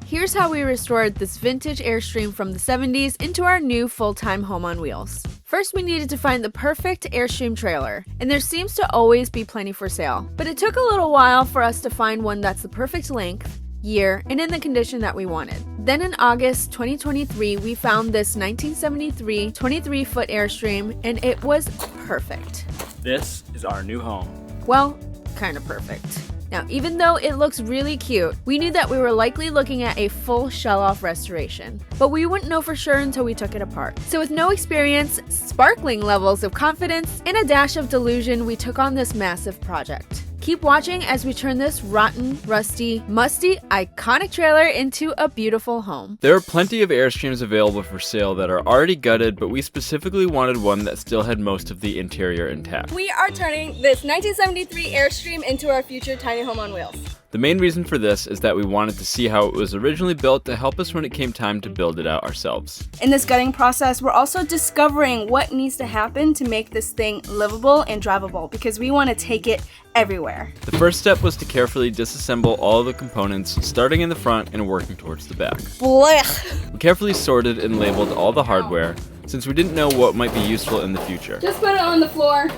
Here's how we restored this vintage Airstream from the 70s into our new full-time home on wheels. First, we needed to find the perfect Airstream trailer, and there seems to always be plenty for sale. But it took a little while for us to find one that's the perfect length, year, and in the condition that we wanted. Then in August 2023, we found this 1973 23-foot Airstream, and it was perfect. This is our new home. Well, kind of perfect. Now, even though it looks really cute, we knew that we were likely looking at a full shell-off restoration, but we wouldn't know for sure until we took it apart. So with no experience, sparkling levels of confidence, and a dash of delusion, we took on this massive project. Keep watching as we turn this rotten, rusty, musty, iconic trailer into a beautiful home. There are plenty of Airstreams available for sale that are already gutted, but we specifically wanted one that still had most of the interior intact. We are turning this 1973 Airstream into our future tiny home on wheels. The main reason for this is that we wanted to see how it was originally built to help us when it came time to build it out ourselves. In this gutting process, we're also discovering what needs to happen to make this thing livable and drivable, because we want to take it everywhere. The first step was to carefully disassemble all of the components, starting in the front and working towards the back. Blech. We carefully sorted and labeled all the hardware, since we didn't know what might be useful in the future. Just put it on the floor.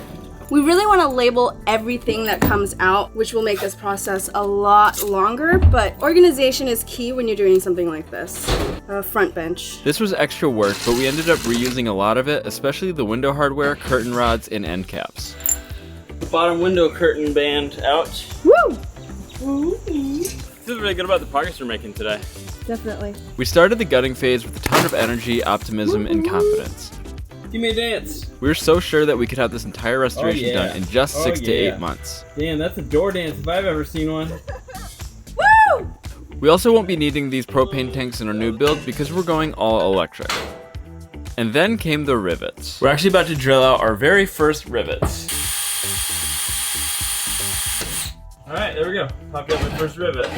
We really want to label everything that comes out, which will make this process a lot longer, but organization is key when you're doing something like this. A front bench. This was extra work, but we ended up reusing a lot of it, especially the window hardware, curtain rods, and end caps. The bottom window curtain band out. Woo! Feel really good about the progress we're making today. Definitely. We started the gutting phase with a ton of energy, optimism, and confidence. Give me a dance. We were so sure that we could have this entire restoration yeah. done in just 6 to 8 months. Damn, that's a door dance if I've ever seen one. Woo! We also won't be needing these propane tanks in our new build because we're going all electric. And then came the rivets. We're actually about to drill out our very first rivets. Alright, there we go. Popped out my first rivet.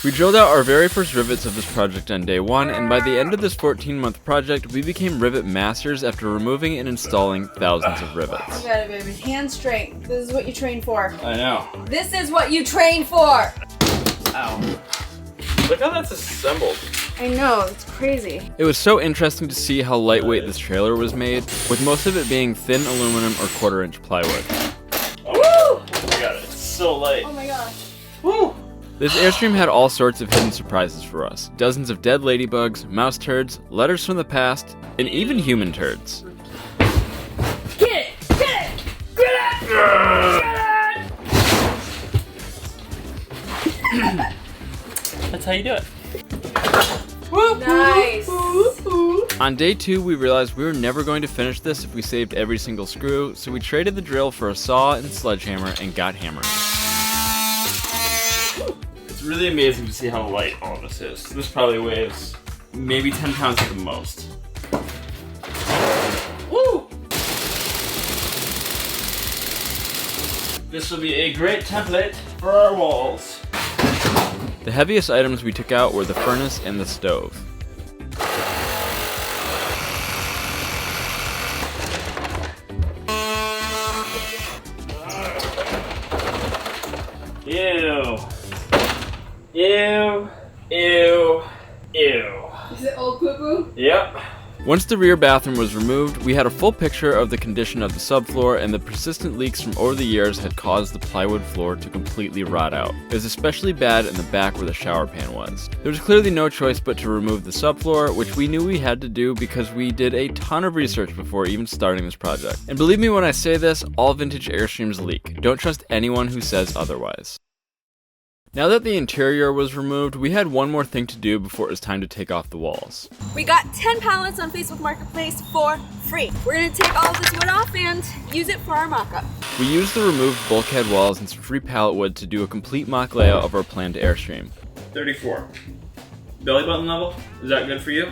We drilled out our very first rivets of this project on day 1, and by the end of this 14-month project, we became rivet masters after removing and installing thousands of rivets. You got it, baby. Hand strength. This is what you train for. I know. This is what you train for! Ow. Look how that's assembled. I know, it's crazy. It was so interesting to see how lightweight this trailer was made, with most of it being thin aluminum or 1/4-inch plywood. Woo! Oh my god, it's so light. Oh my gosh. Woo! This Airstream had all sorts of hidden surprises for us. Dozens of dead ladybugs, mouse turds, letters from the past, and even human turds. Get it! Get it! Get it! Get it! That's how you do it. Nice! On day 2, we realized we were never going to finish this if we saved every single screw, so we traded the drill for a saw and sledgehammer and got hammering. It's really amazing to see how light all of this is. This probably weighs maybe 10 pounds at the most. Woo! This will be a great template for our walls. The heaviest items we took out were the furnace and the stove. Ew. Ew. Ew. Ew. Is it old poo-poo? Yep. Once the rear bathroom was removed, we had a full picture of the condition of the subfloor, and the persistent leaks from over the years had caused the plywood floor to completely rot out. It was especially bad in the back where the shower pan was. There was clearly no choice but to remove the subfloor, which we knew we had to do because we did a ton of research before even starting this project. And believe me when I say this, all vintage Airstreams leak. Don't trust anyone who says otherwise. Now that the interior was removed, we had one more thing to do before it was time to take off the walls. We got 10 pallets on Facebook Marketplace for free. We're gonna take all of this wood off and use it for our mock-up. We used the removed bulkhead walls and some free pallet wood to do a complete mock layout of our planned Airstream. 34. Belly button level? Is that good for you?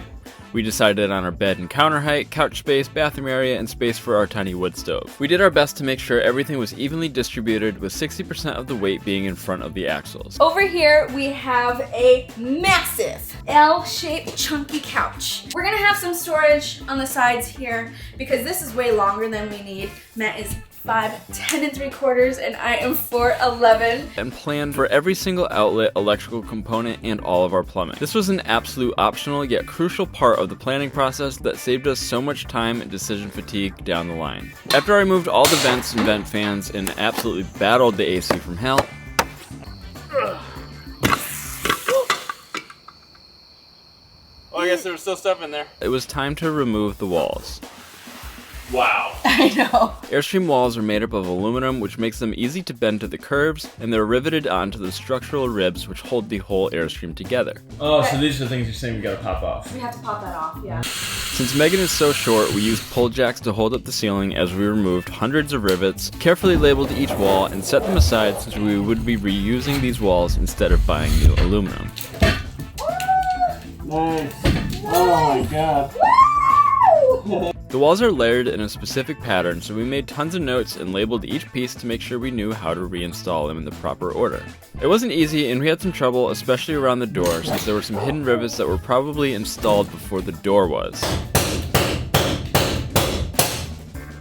We decided on our bed and counter height, couch space, bathroom area, and space for our tiny wood stove. We did our best to make sure everything was evenly distributed, with 60% of the weight being in front of the axles. Over here, we have a massive L-shaped chunky couch. We're gonna have some storage on the sides here because this is way longer than we need. Matt is 5, 10 3/4, and I am 4'11". And planned for every single outlet, electrical component, and all of our plumbing. This was an absolute optional yet crucial part of the planning process that saved us so much time and decision fatigue down the line. After I removed all the vents and vent fans and absolutely battled the AC from hell, Oh, I guess there was still stuff in there. it was time to remove the walls. Wow. I know. Airstream walls are made up of aluminum, which makes them easy to bend to the curves, and they're riveted onto the structural ribs which hold the whole Airstream together. Oh, so these are the things you're saying we gotta pop off. We have to pop that off, yeah. Since Meghan is so short, we used pull jacks to hold up the ceiling as we removed hundreds of rivets, carefully labeled each wall, and set them aside since we would be reusing these walls instead of buying new aluminum. Nice. Oh my god. The walls are layered in a specific pattern, so we made tons of notes and labeled each piece to make sure we knew how to reinstall them in the proper order. It wasn't easy, and we had some trouble, especially around the door, since there were some hidden rivets that were probably installed before the door was.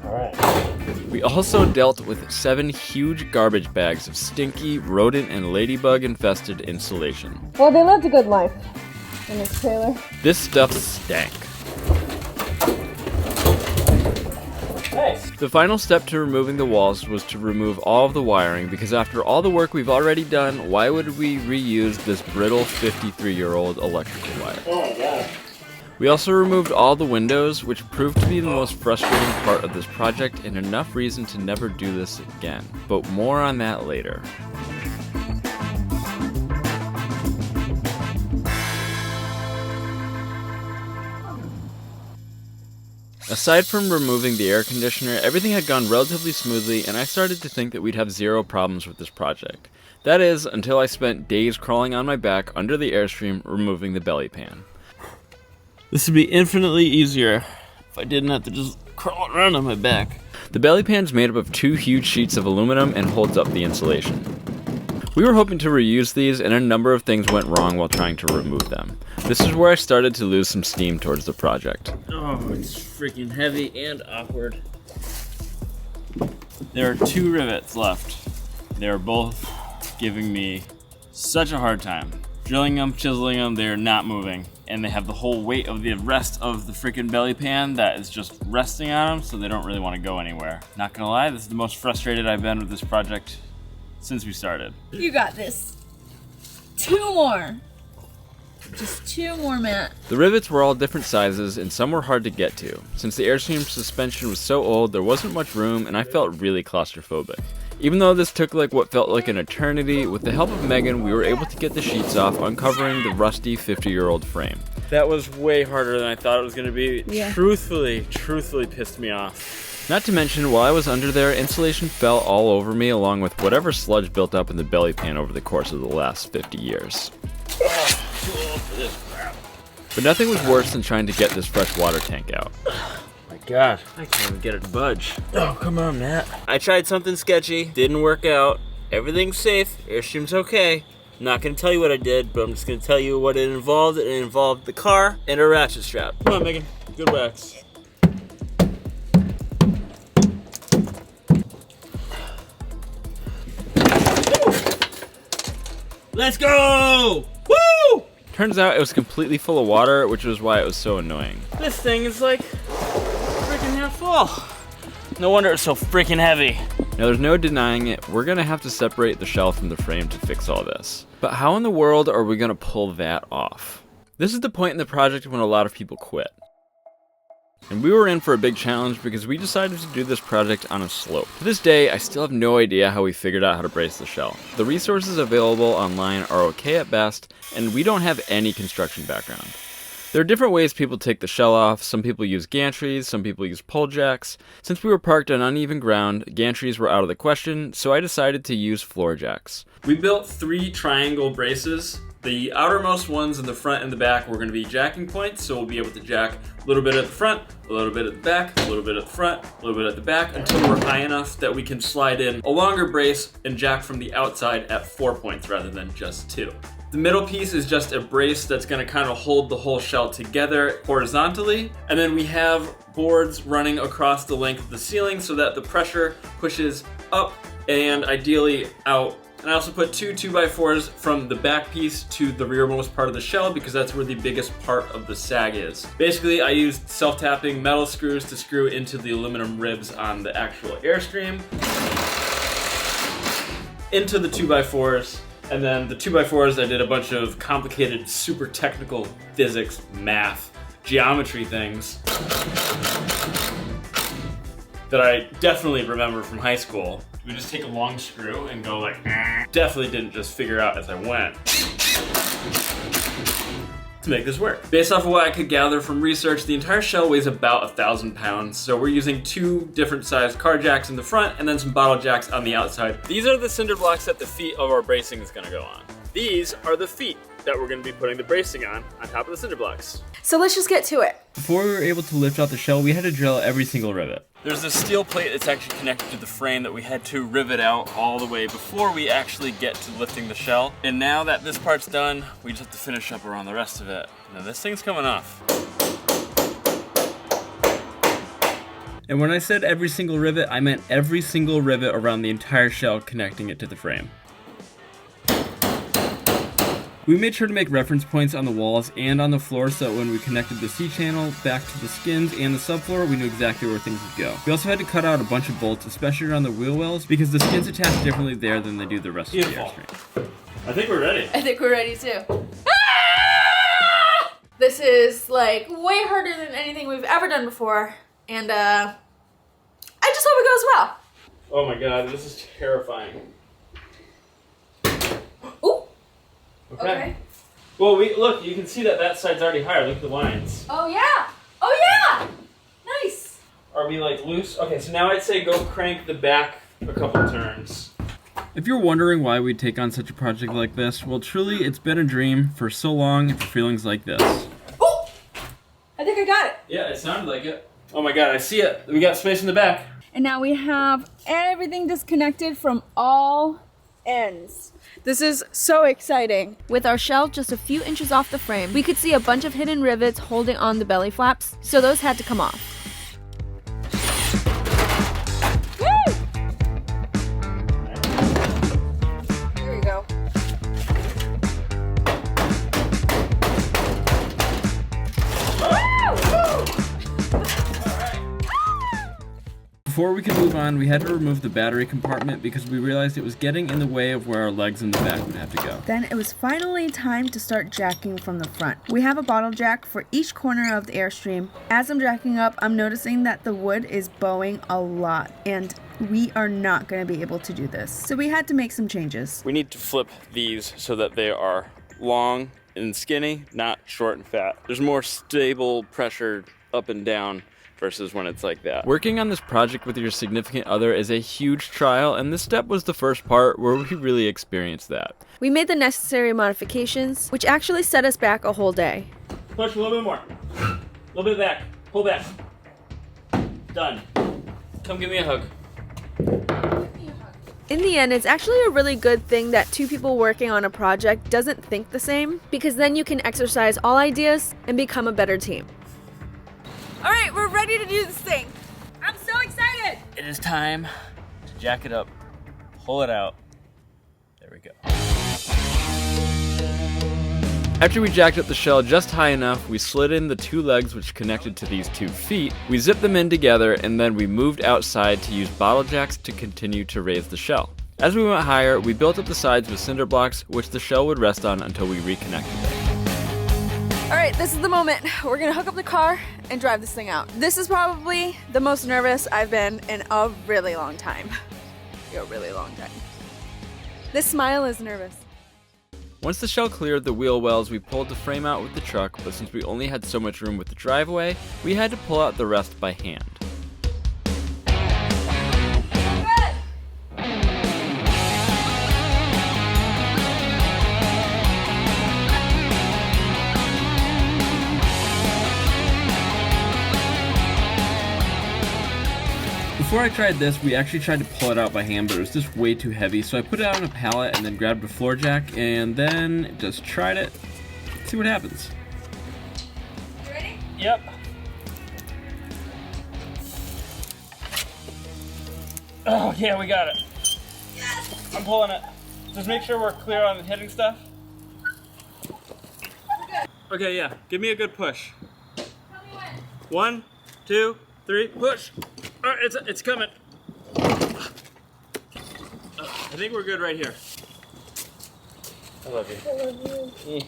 Alright. We also dealt with 7 huge garbage bags of stinky, rodent and ladybug infested insulation. Well, they lived a good life in this trailer. This stuff stank. Nice. The final step to removing the walls was to remove all of the wiring, because after all the work we've already done, why would we reuse this brittle 53-year-old electrical wire? Oh my god. We also removed all the windows, which proved to be the most frustrating part of this project and enough reason to never do this again. But more on that later. Aside from removing the air conditioner, everything had gone relatively smoothly, and I started to think that we'd have 0 problems with this project. That is, until I spent days crawling on my back under the Airstream removing the belly pan. This would be infinitely easier if I didn't have to just crawl around on my back. The belly pan's made up of 2 huge sheets of aluminum and holds up the insulation. We were hoping to reuse these, and a number of things went wrong while trying to remove them. This is where I started to lose some steam towards the project. Oh, it's freaking heavy and awkward. There are 2 rivets left. They are both giving me such a hard time. Drilling them, chiseling them, they're not moving. And they have the whole weight of the rest of the freaking belly pan that is just resting on them, so they don't really want to go anywhere. Not gonna lie, this is the most frustrated I've been with this project since we started. You got this. 2 more. Just 2 more, Matt. The rivets were all different sizes, and some were hard to get to. Since the Airstream suspension was so old, there wasn't much room, and I felt really claustrophobic. Even though this took like what felt like an eternity, with the help of Meghan, we were able to get the sheets off, uncovering the rusty 50-year-old frame. That was way harder than I thought it was gonna be. Yeah. Truthfully pissed me off. Not to mention, while I was under there, insulation fell all over me, along with whatever sludge built up in the belly pan over the course of the last 50 years. But nothing was worse than trying to get this fresh water tank out. My god, I can't even get it to budge. Oh, come on, Matt. I tried something sketchy, didn't work out. Everything's safe, Airstream's okay. I'm not gonna tell you what I did, but I'm just gonna tell you what it involved. It involved the car and a ratchet strap. Come on, Megan, good wax. Let's go! Woo! Turns out it was completely full of water, which was why it was so annoying. This thing is like freaking half full. No wonder it's so freaking heavy. Now there's no denying it, we're gonna have to separate the shell from the frame to fix all this. But how in the world are we gonna pull that off? This is the point in the project when a lot of people quit. And we were in for a big challenge because we decided to do this project on a slope. To this day, I still have no idea how we figured out how to brace the shell. The resources available online are okay at best, and we don't have any construction background. There are different ways people take the shell off. Some people use gantries, some people use pull jacks. Since we were parked on uneven ground, gantries were out of the question, so I decided to use floor jacks. We built 3 triangle braces. The outermost ones in the front and the back were going to be jacking points, so we'll be able to jack a little bit at the front, a little bit at the back, a little bit at the front, a little bit at the back, until we're high enough that we can slide in a longer brace and jack from the outside at 4 points rather than just 2. The middle piece is just a brace that's gonna kind of hold the whole shell together horizontally. And then we have boards running across the length of the ceiling so that the pressure pushes up and ideally out. And I also put two 2x4s from the back piece to the rearmost part of the shell because that's where the biggest part of the sag is. Basically, I used self-tapping metal screws to screw into the aluminum ribs on the actual Airstream, into the 2x4s, and then the 2x4s I did a bunch of complicated, super technical physics, math, geometry things that I definitely remember from high school. We just take a long screw and go like, definitely didn't just figure out as I went to make this work. Based off of what I could gather from research, the entire shell weighs about 1,000 pounds, so we're using 2 different sized car jacks in the front and then some bottle jacks on the outside. These are the cinder blocks that the feet of our bracing is gonna go on. These are the feet that we're gonna be putting the bracing on top of the cinder blocks. So let's just get to it. Before we were able to lift out the shell, we had to drill every single rivet. There's a steel plate that's actually connected to the frame that we had to rivet out all the way before we actually get to lifting the shell. And now that this part's done, we just have to finish up around the rest of it. Now this thing's coming off. And when I said every single rivet, I meant every single rivet around the entire shell connecting it to the frame. We made sure to make reference points on the walls and on the floor so that when we connected the C-channel back to the skins and the subfloor, we knew exactly where things would go. We also had to cut out a bunch of bolts, especially around the wheel wells, because the skins attach differently there than they do the rest of the Airstream. I think we're ready. I think we're ready too. Ah! This is like way harder than anything we've ever done before, and I just hope it goes well. Oh my god, this is terrifying. Ooh. Okay. Well, look, you can see that side's already higher. Look at the lines. Oh yeah. Oh yeah. Nice. Are we like loose? Okay, so now I'd say go crank the back a couple turns. If you're wondering why we'd take on such a project like this, well, truly, it's been a dream for so long for feelings like this. Oh! I think I got it. Yeah, it sounded like it. Oh my god, I see it. We got space in the back. And now we have everything disconnected from all ends. This is so exciting. With our shell just a few inches off the frame, we could see a bunch of hidden rivets holding on the belly flaps, so those had to come off. Woo! There we go. Before we could move on, we had to remove the battery compartment because we realized it was getting in the way of where our legs in the back would have to go. Then it was finally time to start jacking from the front. We have a bottle jack for each corner of the Airstream. As I'm jacking up, I'm noticing that the wood is bowing a lot, and we are not going to be able to do this. So we had to make some changes. We need to flip these so that they are long and skinny, not short and fat. There's more stable pressure up and down versus when it's like that. Working on this project with your significant other is a huge trial, and this step was the first part where we really experienced that. We made the necessary modifications, which actually set us back a whole day. Push a little bit more. A little bit back. Pull back. Done. Come give me a hug. In the end, it's actually a really good thing that two people working on a project doesn't think the same, because then you can exercise all ideas and become a better team. All right, we're ready to do this thing. I'm so excited. It is time to jack it up, pull it out. There we go. After we jacked up the shell just high enough, we slid in the 2 legs which connected to these 2 feet, we zipped them in together, and then we moved outside to use bottle jacks to continue to raise the shell. As we went higher, we built up the sides with cinder blocks, which the shell would rest on until we reconnected it. All right, this is the moment. We're gonna hook up the car and drive this thing out. This is probably the most nervous I've been in a really long time. A really long time. This smile is nervous. Once the shell cleared the wheel wells, we pulled the frame out with the truck, but since we only had so much room with the driveway, we had to pull out the rest by hand. before I tried this, we actually tried to pull it out by hand, but it was just way too heavy, so I put it on a pallet and then grabbed a floor jack and then just tried it. See what happens. You ready? Yep. Oh yeah, we got it. Yes! I'm pulling it. Just make sure we're clear on the hitting stuff. Okay, yeah. Give me a good push. Tell me when. 1, 2, 3, push. All right, it's coming. I think we're good right here. I love you. I love you.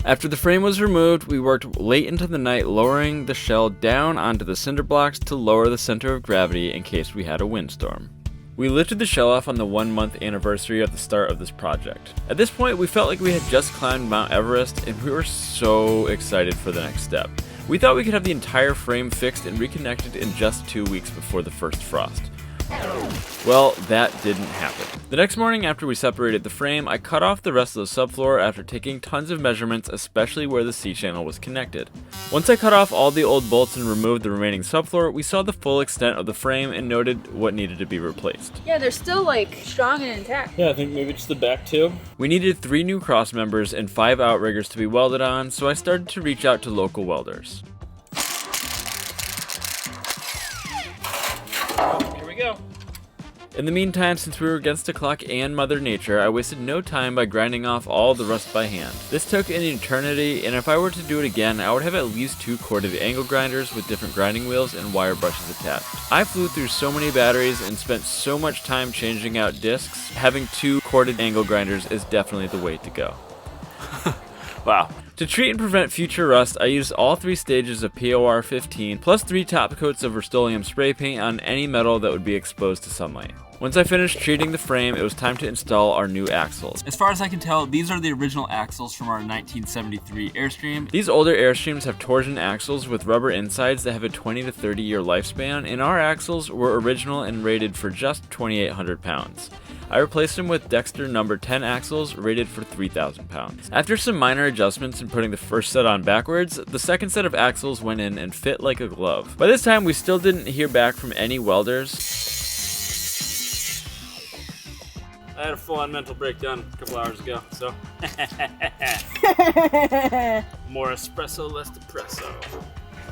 After the frame was removed, we worked late into the night lowering the shell down onto the cinder blocks to lower the center of gravity in case we had a windstorm. We lifted the shell off on the 1-month anniversary of the start of this project. At this point, we felt like we had just climbed Mount Everest and we were so excited for the next step. We thought we could have the entire frame fixed and reconnected in just 2 weeks before the first frost. Well, that didn't happen. The next morning after we separated the frame, I cut off the rest of the subfloor after taking tons of measurements, especially where the C-channel was connected. Once I cut off all the old bolts and removed the remaining subfloor, we saw the full extent of the frame and noted what needed to be replaced. Yeah, they're still like strong and intact. Yeah, I think maybe just the back too. We needed 3 new cross members and 5 outriggers to be welded on, so I started to reach out to local welders. Here we go. In the meantime, since we were against the clock and Mother Nature, I wasted no time by grinding off all the rust by hand. This took an eternity, and if I were to do it again, I would have at least 2 corded angle grinders with different grinding wheels and wire brushes attached. I flew through so many batteries and spent so much time changing out discs, having 2 corded angle grinders is definitely the way to go. Wow. To treat and prevent future rust, I used all 3 stages of POR 15 plus 3 top coats of Rust-Oleum spray paint on any metal that would be exposed to sunlight. Once I finished treating the frame, it was time to install our new axles. As far as I can tell, these are the original axles from our 1973 Airstream. These older Airstreams have torsion axles with rubber insides that have a 20 to 30 year lifespan, and our axles were original and rated for just 2,800 pounds. I replaced them with Dexter number 10 axles rated for 3,000 pounds. After some minor adjustments and putting the first set on backwards, the second set of axles went in and fit like a glove. By this time, we still didn't hear back from any welders. I had a full-on mental breakdown a couple hours ago, so. More espresso, less depresso.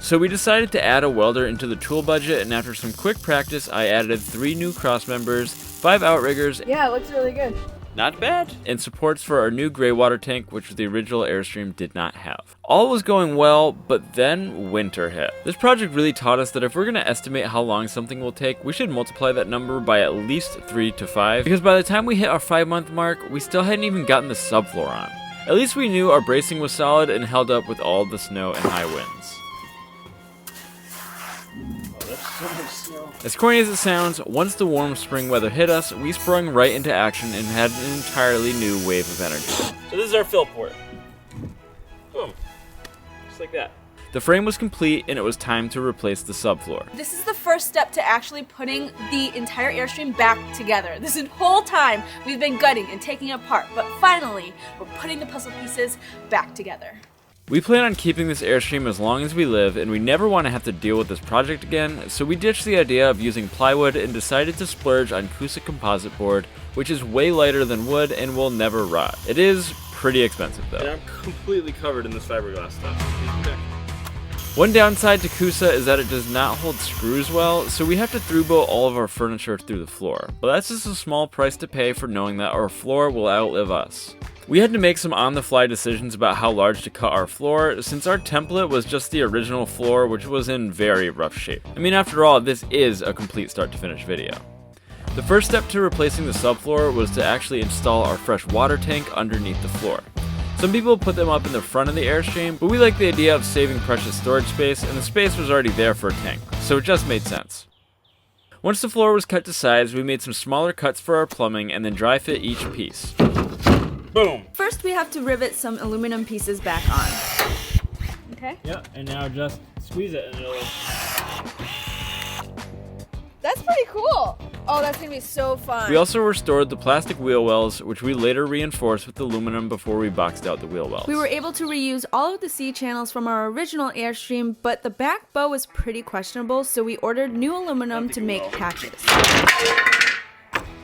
So we decided to add a welder into the tool budget, and after some quick practice, I added 3 new cross members, 5 outriggers, Yeah, it looks really good. not bad, and supports for our new gray water tank, which the original Airstream did not have. All was going well, but then winter hit. This project really taught us that if we're going to estimate how long something will take, we should multiply that number by at least 3 to 5, because by the time we hit our 5-month mark, we still hadn't even gotten the subfloor on. At least we knew our bracing was solid and held up with all the snow and high winds. So much snow. As corny as it sounds, once the warm spring weather hit us, we sprung right into action and had an entirely new wave of energy. So this is our fill port. Boom. Just like that. The frame was complete and it was time to replace the subfloor. This is the first step to actually putting the entire Airstream back together. This whole time we've been gutting and taking it apart, but finally we're putting the puzzle pieces back together. We plan on keeping this Airstream as long as we live, and we never want to have to deal with this project again, so we ditched the idea of using plywood and decided to splurge on Kusa composite board, which is way lighter than wood and will never rot. It is pretty expensive though. And I'm completely covered in this fiberglass stuff. Okay. One downside to Kusa is that it does not hold screws well, so we have to through-bolt all of our furniture through the floor. But that's just a small price to pay for knowing that our floor will outlive us. We had to make some on-the-fly decisions about how large to cut our floor, since our template was just the original floor, which was in very rough shape. I mean, after all, this is a complete start-to-finish video. The first step to replacing the subfloor was to actually install our fresh water tank underneath the floor. Some people put them up in the front of the Airstream, but we like the idea of saving precious storage space, and the space was already there for a tank, so it just made sense. Once the floor was cut to size, we made some smaller cuts for our plumbing and then dry fit each piece. Boom. First we have to rivet some aluminum pieces back on. Okay? Yeah, and now just squeeze it and it'll... That's pretty cool. Oh, that's gonna be so fun. We also restored the plastic wheel wells, which we later reinforced with aluminum before we boxed out the wheel wells. We were able to reuse all of the C channels from our original Airstream, but the back bow was pretty questionable, so we ordered new aluminum to make patches.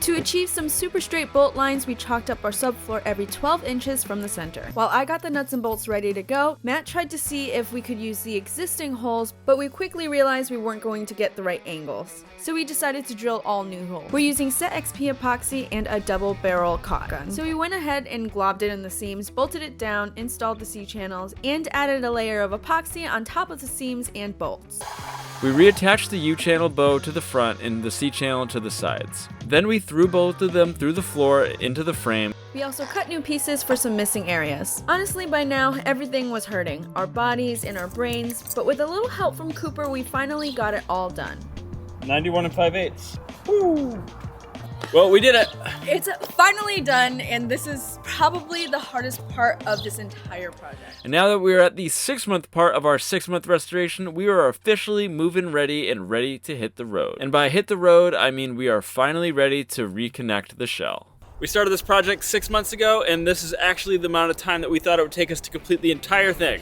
To achieve some super straight bolt lines, we chalked up our subfloor every 12 inches from the center. While I got the nuts and bolts ready to go, Matt tried to see if we could use the existing holes, but we quickly realized we weren't going to get the right angles. So we decided to drill all new holes. We're using Set XP epoxy and a double barrel caulk gun. So we went ahead and globbed it in the seams, bolted it down, installed the C channels, and added a layer of epoxy on top of the seams and bolts. We reattached the U-channel bow to the front and the C-channel to the sides. Then we threw both of them through the floor into the frame. We also cut new pieces for some missing areas. Honestly, by now, everything was hurting, our bodies and our brains, but with a little help from Cooper, we finally got it all done. 91 5/8. Woo! Well, we did it. It's finally done, and this is probably the hardest part of this entire project. And now that we're at the 6-month part of our 6-month restoration, we are officially move-in ready and ready to hit the road. And by hit the road, I mean we are finally ready to reconnect the shell. We started this project 6 months ago, and this is actually the amount of time that we thought it would take us to complete the entire thing.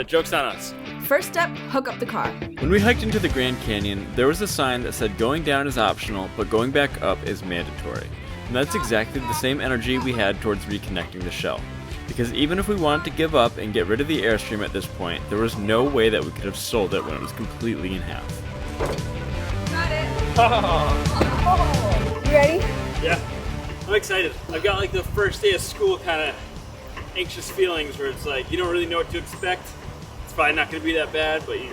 Joke's on us. First step, hook up the car. When we hiked into the Grand Canyon, there was a sign that said going down is optional, but going back up is mandatory. And that's exactly the same energy we had towards reconnecting the shell. Because even if we wanted to give up and get rid of the Airstream at this point, there was no way that we could have sold it when it was completely in half. Got it. You ready? Yeah, I'm excited. I've got like the first day of school kind of anxious feelings where it's like you don't really know what to expect. It's probably not going to be that bad, but you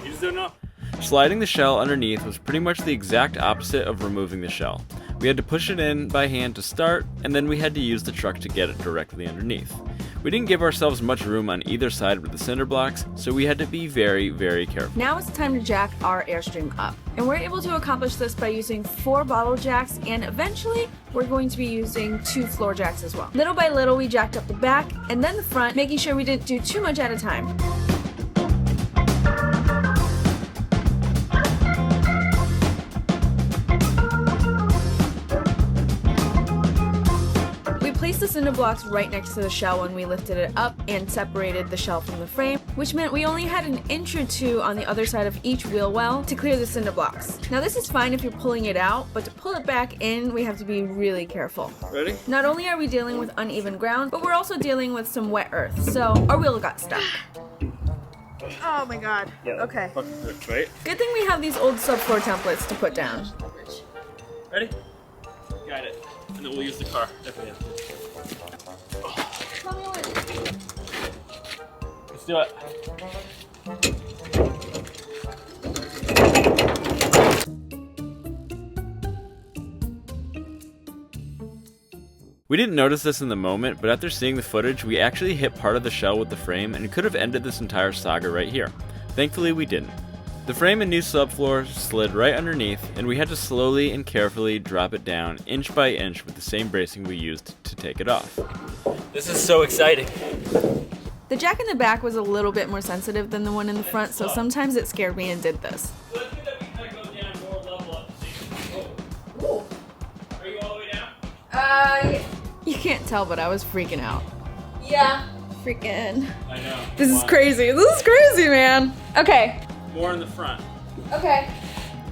just don't know. Sliding the shell underneath was pretty much the exact opposite of removing the shell. We had to push it in by hand to start, and then we had to use the truck to get it directly underneath. We didn't give ourselves much room on either side with the cinder blocks, so we had to be very, very careful. Now it's time to jack our Airstream up. And we're able to accomplish this by using 4 bottle jacks, and eventually we're going to be using 2 floor jacks as well. Little by little, we jacked up the back and then the front, making sure we didn't do too much at a time. The cinder blocks right next to the shell when we lifted it up and separated the shell from the frame, which meant we only had an inch or 2 on the other side of each wheel well to clear the cinder blocks. Now this is fine if you're pulling it out, but to pull it back in, we have to be really careful. Ready? Not only are we dealing with uneven ground, but we're also dealing with some wet earth, so our wheel got stuck. Oh my god. Okay. Wait. Good thing we have these old subfloor templates to put down. Ready? Got it. And then we'll use the car. Definitely. Let's do it. We didn't notice this in the moment, but after seeing the footage, we actually hit part of the shell with the frame and could have ended this entire saga right here. Thankfully, we didn't. The frame and new subfloor slid right underneath, and we had to slowly and carefully drop it down inch by inch with the same bracing we used to take it off. This is so exciting. The jack in the back was a little bit more sensitive than the one in the front, so sometimes it scared me and did this. Let's get that we kind of go down more level up. Oh. Are you all the way down? You can't tell, but I was freaking out. Yeah. Freaking. I know. This is crazy. This is crazy, man. Okay. More in the front. Okay.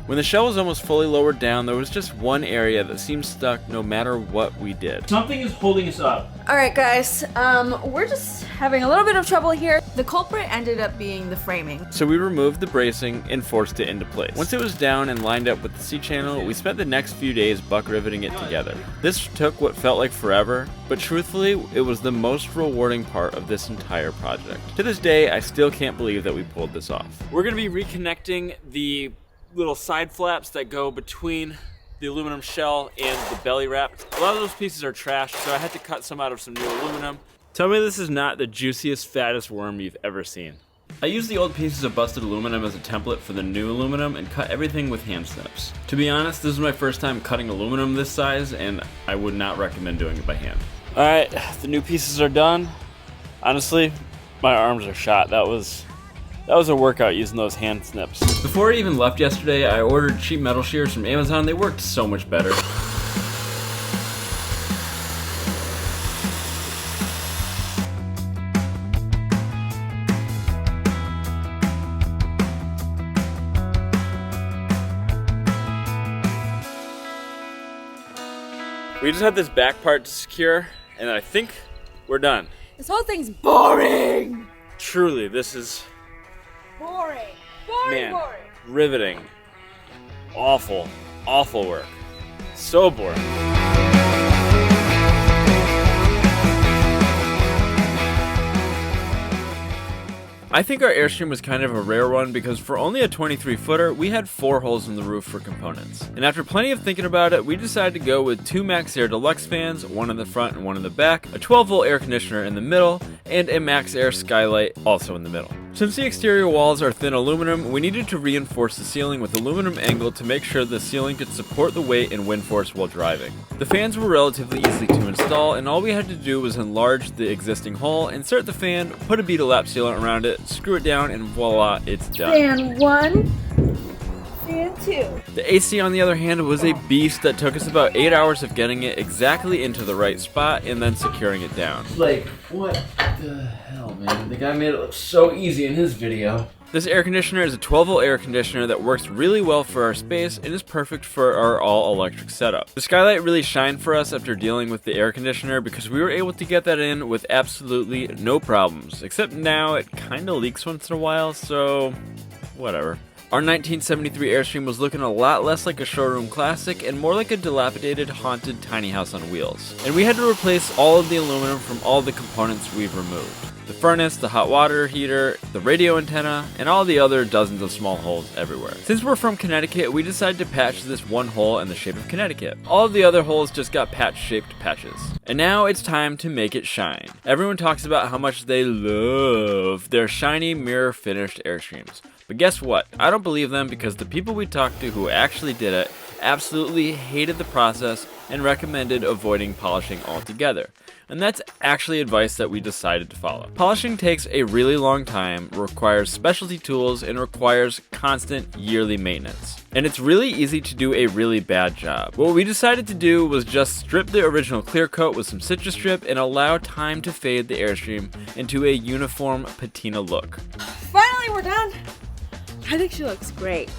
When the shell was almost fully lowered down, there was just one area that seemed stuck no matter what we did. Something is holding us up. All right, guys. We're just having a little bit of trouble here. The culprit ended up being the framing. So we removed the bracing and forced it into place. Once it was down and lined up with the C-channel, we spent the next few days buck riveting it together. This took what felt like forever, but truthfully, it was the most rewarding part of this entire project. To this day, I still can't believe that we pulled this off. We're gonna be reconnecting the little side flaps that go between the aluminum shell and the belly wrap. A lot of those pieces are trash, so I had to cut some out of some new aluminum. Tell me this is not the juiciest, fattest worm you've ever seen. I used the old pieces of busted aluminum as a template for the new aluminum and cut everything with hand snips. To be honest, this is my first time cutting aluminum this size, and I would not recommend doing it by hand. All right, the new pieces are done. Honestly, my arms are shot. That was That was a workout using those hand snips. Before I even left yesterday, I ordered cheap metal shears from Amazon. They worked so much better. We just have this back part to secure, and I think we're done. This whole thing's boring. Truly, this is Boring. Man, riveting. Awful, awful work. So boring. I think our Airstream was kind of a rare one because for only a 23-footer, we had 4 holes in the roof for components. And after plenty of thinking about it, we decided to go with 2 Max Air Deluxe fans, one in the front and one in the back, a 12-volt air conditioner in the middle, and a Max Air skylight also in the middle. Since the exterior walls are thin aluminum, we needed to reinforce the ceiling with aluminum angle to make sure the ceiling could support the weight and wind force while driving. The fans were relatively easy to install, and all we had to do was enlarge the existing hole, insert the fan, put a bead of lap sealant around it, screw it down, and voila, it's done. Fan 1, fan 2. The AC, on the other hand, was a beast that took us about 8 hours of getting it exactly into the right spot and then securing it down. Like, what the hell, man? The guy made it look so easy in his video. This air conditioner is a 12-volt air conditioner that works really well for our space and is perfect for our all-electric setup. The skylight really shined for us after dealing with the air conditioner because we were able to get that in with absolutely no problems, except now it kinda leaks once in a while, so whatever. Our 1973 Airstream was looking a lot less like a showroom classic and more like a dilapidated, haunted tiny house on wheels. And we had to replace all of the aluminum from all the components we've removed. The furnace, the hot water heater, the radio antenna, and all the other dozens of small holes everywhere. Since we're from Connecticut, we decided to patch this one hole in the shape of Connecticut. All of the other holes just got patch-shaped patches. And now it's time to make it shine. Everyone talks about how much they love their shiny mirror-finished Airstreams. But guess what? I don't believe them because the people we talked to who actually did it absolutely hated the process and recommended avoiding polishing altogether. And that's actually advice that we decided to follow. Polishing takes a really long time, requires specialty tools, and requires constant yearly maintenance. And it's really easy to do a really bad job. What we decided to do was just strip the original clear coat with some citrus strip and allow time to fade the Airstream into a uniform patina look. Finally, we're done. I think she looks great.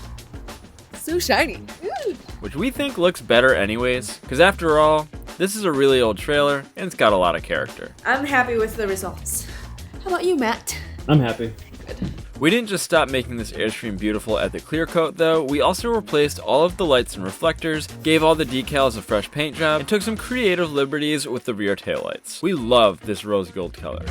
So shiny. Ooh. Which we think looks better anyways, because after all, this is a really old trailer and it's got a lot of character. I'm happy with the results. How about you, Matt? I'm happy. We didn't just stop making this Airstream beautiful at the clear coat though, we also replaced all of the lights and reflectors, gave all the decals a fresh paint job, and took some creative liberties with the rear taillights. We love this rose gold color.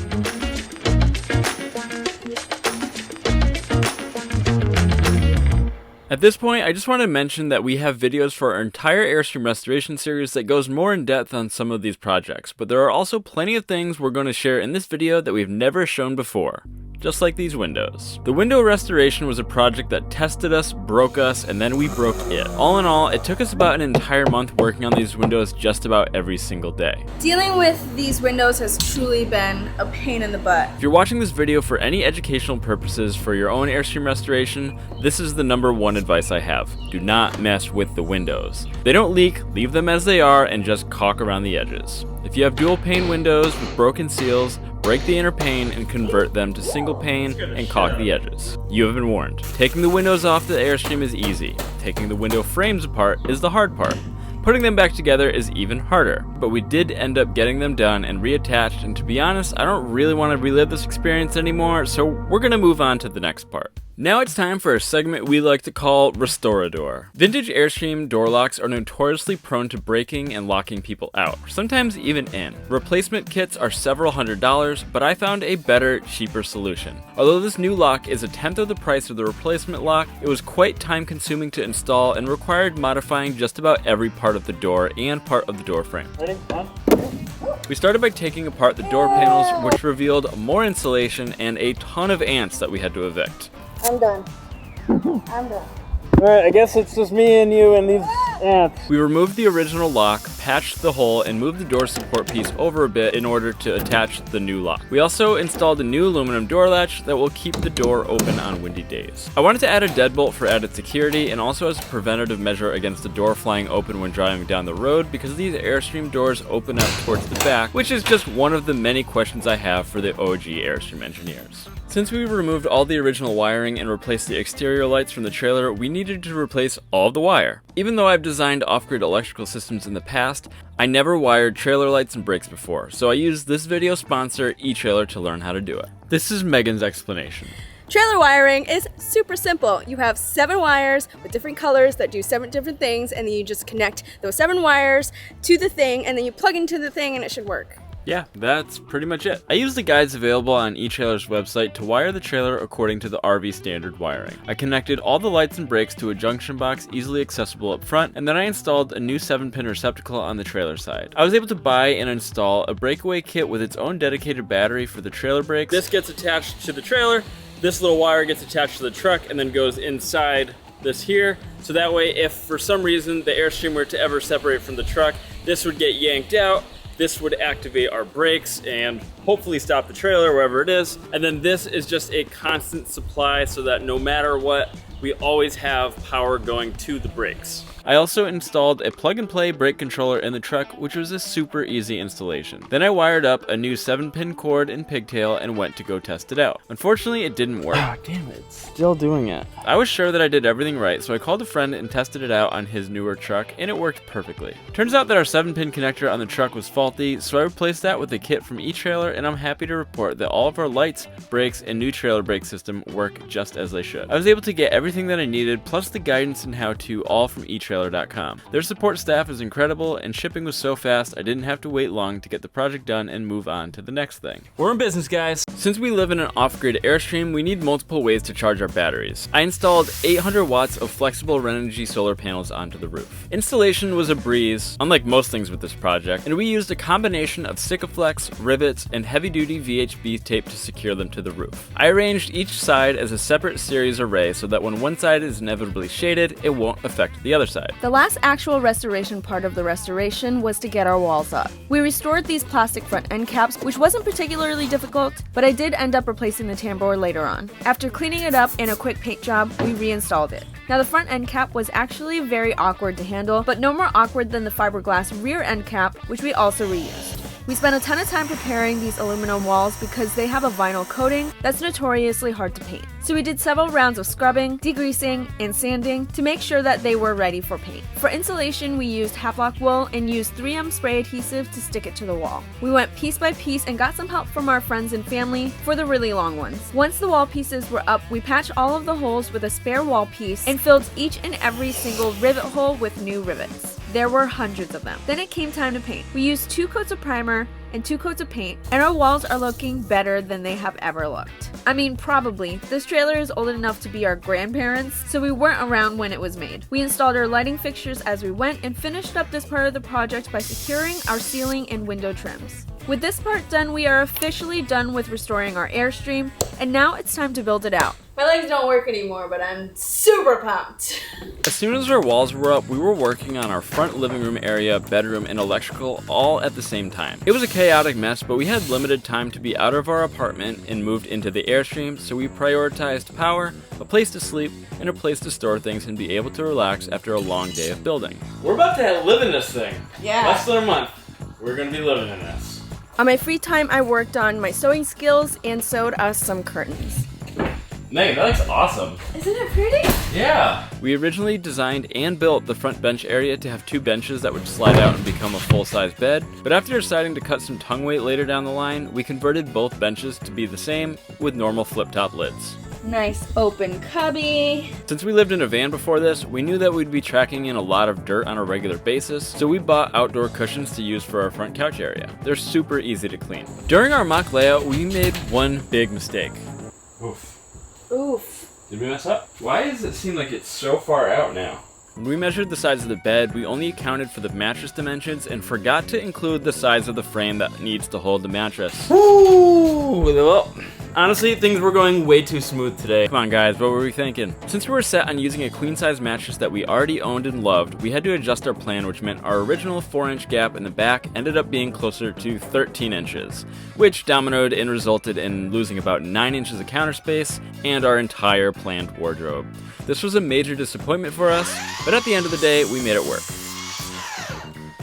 At this point, I just want to mention that we have videos for our entire Airstream restoration series that goes more in depth on some of these projects, but there are also plenty of things we're going to share in this video that we've never shown before. Just like these windows. The window restoration was a project that tested us, broke us, and then we broke it. All in all, it took us about an entire month working on these windows just about every single day. Dealing with these windows has truly been a pain in the butt. If you're watching this video for any educational purposes for your own Airstream restoration, this is the #1 advice I have. Do not mess with the windows. They don't leak, leave them as they are, and just caulk around the edges. If you have dual pane windows with broken seals, break the inner pane and convert them to single pane and caulk the edges. You have been warned. Taking the windows off the Airstream is easy. Taking the window frames apart is the hard part. Putting them back together is even harder, but we did end up getting them done and reattached, and to be honest, I don't really want to relive this experience anymore, so we're gonna move on to the next part. Now it's time for a segment we like to call Restorador. Vintage Airstream door locks are notoriously prone to breaking and locking people out, sometimes even in. Replacement kits are several $100s, but I found a better, cheaper solution. Although this new lock is a tenth of the price of the replacement lock, it was quite time consuming to install and required modifying just about every part of the door and part of the door frame. We started by taking apart the door panels, which revealed more insulation and a ton of ants that we had to evict. I'm done. I'm done. Alright, I guess it's just me and you and these ants. We removed the original lock, patched the hole and moved the door support piece over a bit in order to attach the new lock. We also installed a new aluminum door latch that will keep the door open on windy days. I wanted to add a deadbolt for added security and also as a preventative measure against the door flying open when driving down the road, because these Airstream doors open up towards the back, which is just one of the many questions I have for the OG Airstream engineers. Since we removed all the original wiring and replaced the exterior lights from the trailer, we needed to replace all of the wire. Even though I've designed off-grid electrical systems in the past, I never wired trailer lights and brakes before, so I used this video sponsor, eTrailer, to learn how to do it. This is Megan's explanation. Trailer wiring is super simple. You have 7 wires with different colors that do 7 different things, and then you just connect those 7 wires to the thing, and then you plug into the thing and it should work. Yeah, that's pretty much it. I used the guides available on eTrailer's website to wire the trailer according to the RV standard wiring. I connected all the lights and brakes to a junction box easily accessible up front, and then I installed a new 7-pin receptacle on the trailer side. I was able to buy and install a breakaway kit with its own dedicated battery for the trailer brakes. This gets attached to the trailer, this little wire gets attached to the truck, and then goes inside this here. So that way, if for some reason the Airstream were to ever separate from the truck, this would get yanked out. This would activate our brakes and hopefully stop the trailer wherever it is. And then this is just a constant supply so that no matter what, we always have power going to the brakes. I also installed a plug-and-play brake controller in the truck, which was a super easy installation. Then I wired up a new 7-pin cord and pigtail and went to go test it out. Unfortunately, it didn't work. Oh, damn it, it's still doing it. I was sure that I did everything right, so I called a friend and tested it out on his newer truck, and it worked perfectly. Turns out that our 7-pin connector on the truck was faulty, so I replaced that with a kit from eTrailer, and I'm happy to report that all of our lights, brakes, and new trailer brake system work just as they should. I was able to get everything that I needed, plus the guidance and how-to, all from eTrailer. Their support staff is incredible, and shipping was so fast I didn't have to wait long to get the project done and move on to the next thing. We're in business, guys. Since we live in an off-grid Airstream, we need multiple ways to charge our batteries. I installed 800 watts of flexible Renogy solar panels onto the roof. Installation was a breeze, unlike most things with this project, and we used a combination of Sikaflex, rivets, and heavy-duty VHB tape to secure them to the roof. I arranged each side as a separate series array so that when one side is inevitably shaded, it won't affect the other side. The last actual restoration part of the restoration was to get our walls up. We restored these plastic front end caps, which wasn't particularly difficult, but I did end up replacing the tambour later on. After cleaning it up and a quick paint job, we reinstalled it. Now the front end cap was actually very awkward to handle, but no more awkward than the fiberglass rear end cap, which we also reused. We spent a ton of time preparing these aluminum walls because they have a vinyl coating that's notoriously hard to paint. So we did several rounds of scrubbing, degreasing, and sanding to make sure that they were ready for paint. For insulation, we used Half-Lock wool and used 3M spray adhesive to stick it to the wall. We went piece by piece and got some help from our friends and family for the really long ones. Once the wall pieces were up, we patched all of the holes with a spare wall piece and filled each and every single rivet hole with new rivets. There were hundreds of them. Then it came time to paint. We used 2 coats of primer and 2 coats of paint, and our walls are looking better than they have ever looked. I mean, probably. This trailer is old enough to be our grandparents, so we weren't around when it was made. We installed our lighting fixtures as we went and finished up this part of the project by securing our ceiling and window trims. With this part done, we are officially done with restoring our Airstream, and now it's time to build it out. My legs don't work anymore, but I'm super pumped. As soon as our walls were up, we were working on our front living room area, bedroom, and electrical all at the same time. It was a chaotic mess, but we had limited time to be out of our apartment and moved into the Airstream, so we prioritized power, a place to sleep, and a place to store things and be able to relax after a long day of building. We're about to live in this thing. Yeah. Less than a month. We're gonna be living in this. On my free time, I worked on my sewing skills and sewed us some curtains. Megan, that looks awesome. Isn't it pretty? Yeah. We originally designed and built the front bench area to have 2 benches that would slide out and become a full-size bed, but after deciding to cut some tongue weight later down the line, we converted both benches to be the same with normal flip-top lids. Nice open cubby. Since we lived in a van before this, we knew that we'd be tracking in a lot of dirt on a regular basis, so we bought outdoor cushions to use for our front couch area. They're super easy to clean. During our mock layout, we made one big mistake. Oof. Oof. Did we mess up? Why does it seem like it's so far out now? When we measured the size of the bed, we only accounted for the mattress dimensions and forgot to include the size of the frame that needs to hold the mattress. Ooh, well, Honestly, things were going way too smooth today. Come on guys, what were we thinking? Since we were set on using a queen size mattress that we already owned and loved, we had to adjust our plan, which meant our original 4-inch gap in the back ended up being closer to 13 inches, which dominoed and resulted in losing about 9 inches of counter space and our entire planned wardrobe. This was a major disappointment for us, but at the end of the day, we made it work.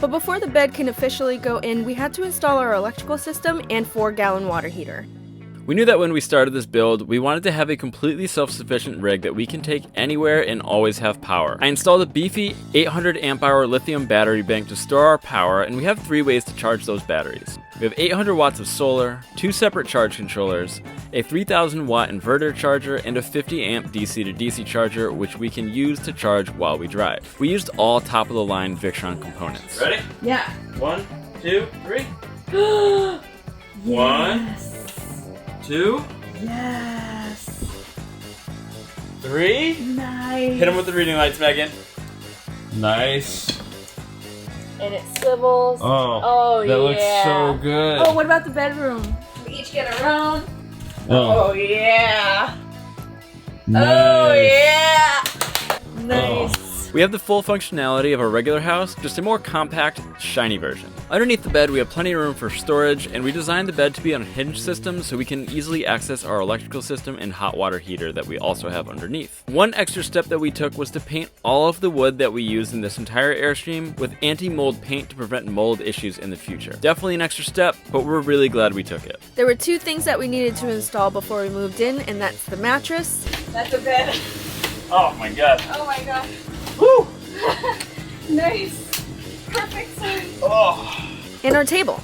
But before the bed can officially go in, we had to install our electrical system and 4-gallon water heater. We knew that when we started this build, we wanted to have a completely self-sufficient rig that we can take anywhere and always have power. I installed a beefy 800 amp hour lithium battery bank to store our power, and we have 3 ways to charge those batteries. We have 800 watts of solar, 2 separate charge controllers, a 3000 watt inverter charger, and a 50 amp DC to DC charger, which we can use to charge while we drive. We used all top of the line Victron components. Ready? Yeah. 1, 2, 3. Yes. 2, Yes. 3. Nice. Hit him with the reading lights, Megan. Nice. And it swivels. Oh, that looks so good. Oh, what about the bedroom? We each get our own. Oh yeah. Nice. Oh yeah. Nice. We have the full functionality of a regular house, just a more compact, shiny version. Underneath the bed, we have plenty of room for storage, and we designed the bed to be on a hinge system so we can easily access our electrical system and hot water heater that we also have underneath. One extra step that we took was to paint all of the wood that we used in this entire Airstream with anti-mold paint to prevent mold issues in the future. Definitely an extra step, but we're really glad we took it. There were 2 things that we needed to install before we moved in, and that's the mattress. That's a bed. Oh my god. Oh my gosh. Woo! Nice. Perfect size. Oh. And our table.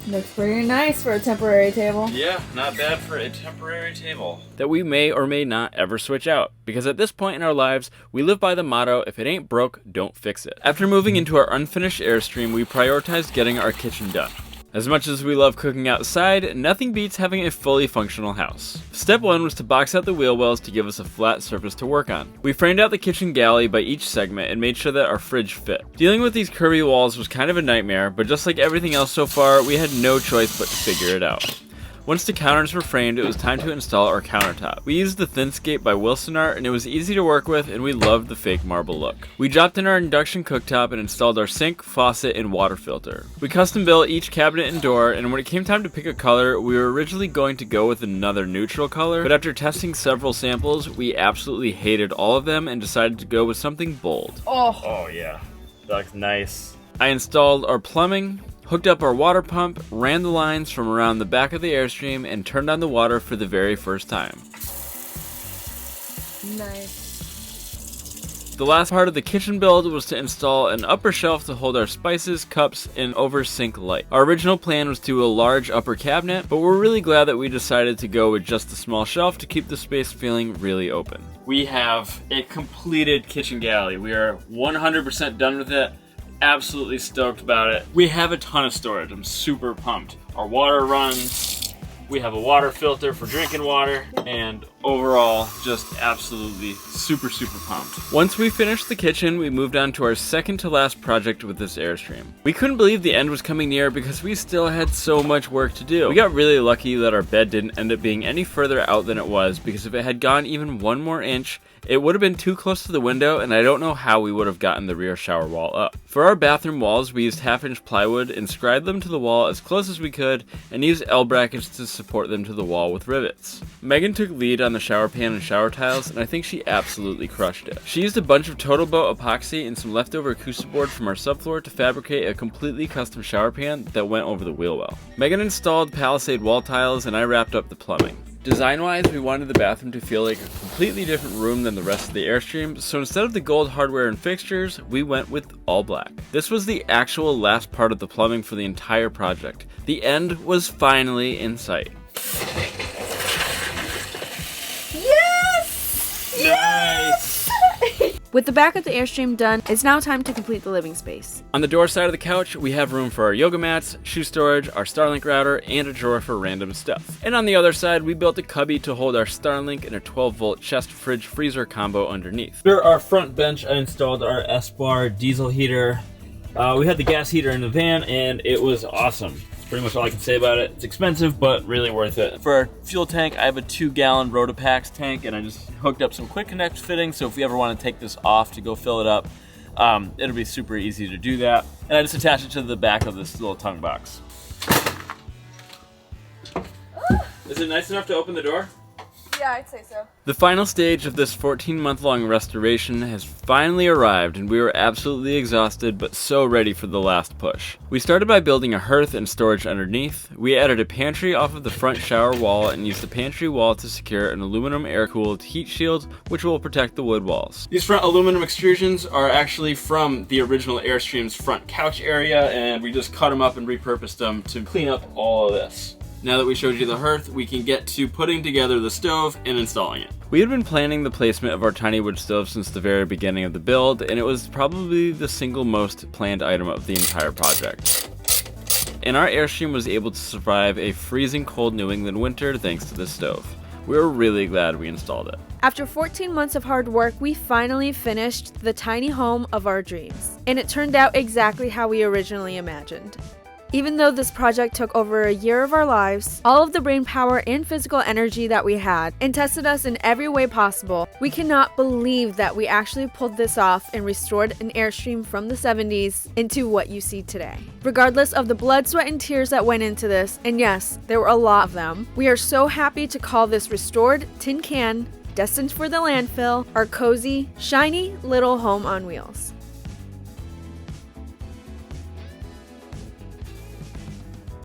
Looks pretty nice for a temporary table. Yeah, not bad for a temporary table. That we may or may not ever switch out, because at this point in our lives, we live by the motto, if it ain't broke, don't fix it. After moving into our unfinished Airstream, we prioritized getting our kitchen done. As much as we love cooking outside, nothing beats having a fully functional house. Step 1 was to box out the wheel wells to give us a flat surface to work on. We framed out the kitchen galley by each segment and made sure that our fridge fit. Dealing with these curvy walls was kind of a nightmare, but just like everything else so far, we had no choice but to figure it out. Once the counters were framed, it was time to install our countertop. We used the Thinscape by Wilson Art, and it was easy to work with, and we loved the fake marble look. We dropped in our induction cooktop and installed our sink, faucet, and water filter. We custom built each cabinet and door, and when it came time to pick a color, we were originally going to go with another neutral color, but after testing several samples, we absolutely hated all of them and decided to go with something bold. Oh yeah, that looks nice. I installed our plumbing, hooked up our water pump, ran the lines from around the back of the Airstream, and turned on the water for the very first time. Nice. The last part of the kitchen build was to install an upper shelf to hold our spices, cups, and over-sink light. Our original plan was to do a large upper cabinet, but we're really glad that we decided to go with just a small shelf to keep the space feeling really open. We have a completed kitchen galley. We are 100% done with it. Absolutely stoked about it. We have a ton of storage. I'm super pumped. Our water runs. We have a water filter for drinking water, and overall, just absolutely super pumped. Once we finished the kitchen, we moved on to our second to last project with this Airstream. We couldn't believe the end was coming near because we still had so much work to do. We got really lucky that our bed didn't end up being any further out than it was, because if it had gone even 1 more inch, it would have been too close to the window, and I don't know how we would have gotten the rear shower wall up. For our bathroom walls, we used 1/2-inch plywood and scribed them to the wall as close as we could, and used L brackets to support them to the wall with rivets. Megan took lead on the shower pan and shower tiles, and I think she absolutely crushed it. She used a bunch of Total Boat epoxy and some leftover acoustic board from our subfloor to fabricate a completely custom shower pan that went over the wheel well. Megan installed Palisade wall tiles, and I wrapped up the plumbing. Design-wise, we wanted the bathroom to feel like a completely different room than the rest of the Airstream, so instead of the gold hardware and fixtures, we went with all black. This was the actual last part of the plumbing for the entire project. The end was finally in sight. Yes! Nice! With the back of the Airstream done, it's now time to complete the living space. On the door side of the couch, we have room for our yoga mats, shoe storage, our Starlink router, and a drawer for random stuff. And on the other side, we built a cubby to hold our Starlink and a 12-volt chest fridge freezer combo underneath. For our front bench, I installed our S-Bar diesel heater. We had the gas heater in the van, and it was awesome. That's pretty much all I can say about it. It's expensive, but really worth it. For our fuel tank, I have a 2-gallon Rotopax tank, and I just hooked up some quick connect fittings, so if we ever want to take this off to go fill it up, it'll be super easy to do that. And I just attach it to the back of this little tongue box. Is it nice enough to open the door? Yeah, I'd say so. The final stage of this 14-month-long restoration has finally arrived, and we were absolutely exhausted but so ready for the last push. We started by building a hearth and storage underneath. We added a pantry off of the front shower wall and used the pantry wall to secure an aluminum air-cooled heat shield, which will protect the wood walls. These front aluminum extrusions are actually from the original Airstream's front couch area, and we just cut them up and repurposed them to clean up all of this. Now that we showed you the hearth, we can get to putting together the stove and installing it. We had been planning the placement of our tiny wood stove since the very beginning of the build, and it was probably the single most planned item of the entire project. And our Airstream was able to survive a freezing cold New England winter thanks to this stove. We were really glad we installed it. After 14 months of hard work, we finally finished the tiny home of our dreams, and it turned out exactly how we originally imagined. Even though this project took over a year of our lives, all of the brain power and physical energy that we had, and tested us in every way possible, we cannot believe that we actually pulled this off and restored an Airstream from the 70s into what you see today. Regardless of the blood, sweat, and tears that went into this, and yes, there were a lot of them, we are so happy to call this restored tin can, destined for the landfill, our cozy, shiny little home on wheels.